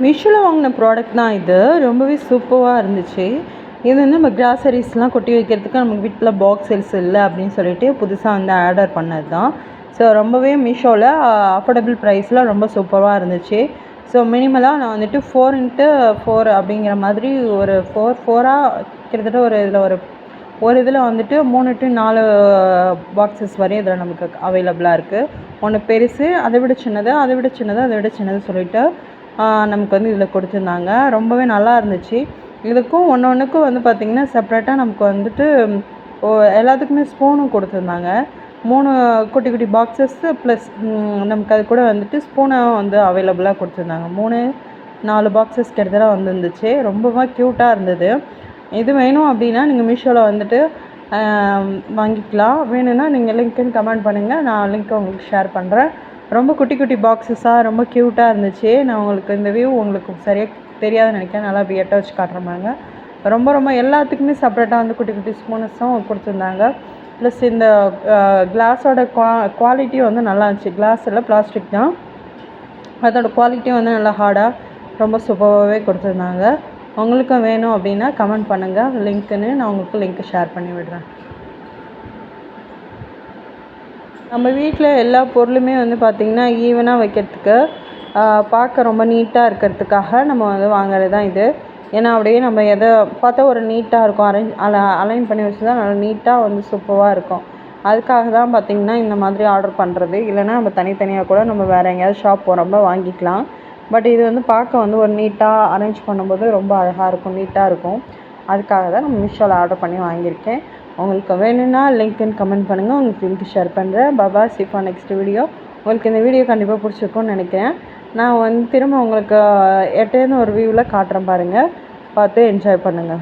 மீஷோவில் வாங்கின ப்ராடக்ட் தான் இது. ரொம்பவே சூப்பராக இருந்துச்சு. இது வந்து நம்ம கிராசரிஸ்லாம் கொட்டி வைக்கிறதுக்கு நமக்கு வீட்டில் பாக்ஸ் சைஸ் இல்லை அப்படின்னு சொல்லிட்டு புதுசாக வந்து ஆர்டர் பண்ணது தான். ஸோ ரொம்பவே மீஷோவில் அஃபோர்டபுள் ப்ரைஸில் ரொம்ப சூப்பராக இருந்துச்சு. ஸோ மினிமலாக நான் வந்துட்டு 4x4 அப்படிங்கிற மாதிரி ஒரு 4 கிட்டத்தட்ட ஒரு இதில் வந்துட்டு 3 to 4 பாக்ஸஸ் வரையும் இதில் நமக்கு அவைலபிளாக இருக்குது. ஒன்று பெருசு, அதை விட சின்னது, அதை விட சின்னது, அதை விட சின்னது சொல்லிவிட்டு நமக்கு வந்து இதில் கொடுத்துருந்தாங்க. ரொம்பவே நல்லா இருந்துச்சு. இதுக்கும் ஒன்றுக்கும் வந்து பார்த்திங்கன்னா செப்ரேட்டாக நமக்கு வந்துட்டு எல்லாத்துக்குமே ஸ்பூனும் கொடுத்துருந்தாங்க. 3 குட்டி குட்டி பாக்ஸஸ்ஸு ப்ளஸ் நமக்கு அது கூட வந்துட்டு ஸ்பூனும் வந்து அவைலபிளாக கொடுத்துருந்தாங்க. 3-4 பாக்ஸஸ் கிட்டத்தட்ட வந்துருந்துச்சு. ரொம்பவே க்யூட்டாக இருந்தது. இது வேணும் அப்படின்னா நீங்கள் மீஷோவில் வந்துட்டு வாங்கிக்கலாம். வேணும்னா நீங்கள் லிங்க்குன்னு கமெண்ட் பண்ணுங்கள், நான் லிங்க்கை உங்களுக்கு ஷேர் பண்ணுறேன். ரொம்ப குட்டி குட்டி பாக்ஸஸாக ரொம்ப க்யூட்டாக இருந்துச்சு. நான் உங்களுக்கு இந்த வியூ உங்களுக்கு சரியாக தெரியாதுன்னு நினைக்கிறேன். நல்லா வியட்டாக வச்சு காட்டுறமாங்க. ரொம்ப எல்லாத்துக்குமே செப்ரேட்டாக வந்து குட்டி குட்டி ஸ்பூனஸும் கொடுத்துருந்தாங்க. ப்ளஸ் இந்த கிளாஸோட குவாலிட்டியும் வந்து நல்லா இருந்துச்சு. கிளாஸ் இல்லை, பிளாஸ்டிக் தான். அதோட குவாலிட்டியும் வந்து நல்லா ஹார்டாக ரொம்ப சூப்பராகவே கொடுத்துருந்தாங்க. உங்களுக்கும் வேணும் அப்படின்னா கமெண்ட் பண்ணுங்கள் லிங்க்குன்னு, நான் உங்களுக்கு லிங்க்கு ஷேர் பண்ணி விடுறேன். நம்ம வீட்டில் எல்லா பொருளுமே வந்து பார்த்திங்கன்னா ஈவனாக வைக்கிறதுக்கு பார்க்க ரொம்ப நீட்டாக இருக்கிறதுக்காக நம்ம வந்து வாங்குறது தான் இது. ஏன்னா அப்படியே நம்ம எதை பார்த்தா ஒரு நீட்டாக இருக்கும், அலைன் பண்ணி வச்சு தான் நல்லா நீட்டாக வந்து சூப்பராக இருக்கும். அதுக்காக தான் பார்த்திங்கன்னா இந்த மாதிரி ஆர்டர் பண்ணுறது. இல்லைனா நம்ம தனித்தனியாக கூட நம்ம வேறு எங்கேயாவது ஷாப் போகிறப்ப வாங்கிக்கலாம். பட் இது வந்து பார்க்க வந்து ஒரு நீட்டாக அரேஞ்ச் பண்ணும்போது ரொம்ப அழகாக இருக்கும், நீட்டாக இருக்கும். அதுக்காக தான் நான் மீஷோவில் ஆர்டர் பண்ணி வாங்கியிருக்கேன். உங்களுக்கு வேணும்னா லிங்க்குன்னு கமெண்ட் பண்ணுங்கள், உங்களுக்கு லிங்க் ஷேர் பண்ணுறேன். பாபா சிஃபா நெக்ஸ்ட் வீடியோ. உங்களுக்கு இந்த வீடியோ கண்டிப்பாக பிடிச்சிருக்கும்னு நினைக்கிறேன். நான் வந்து திரும்ப உங்களுக்கு எட்டேன்னு ஒரு வியூவில் காட்டுறேன் பாருங்கள், பார்த்து என்ஜாய் பண்ணுங்கள்.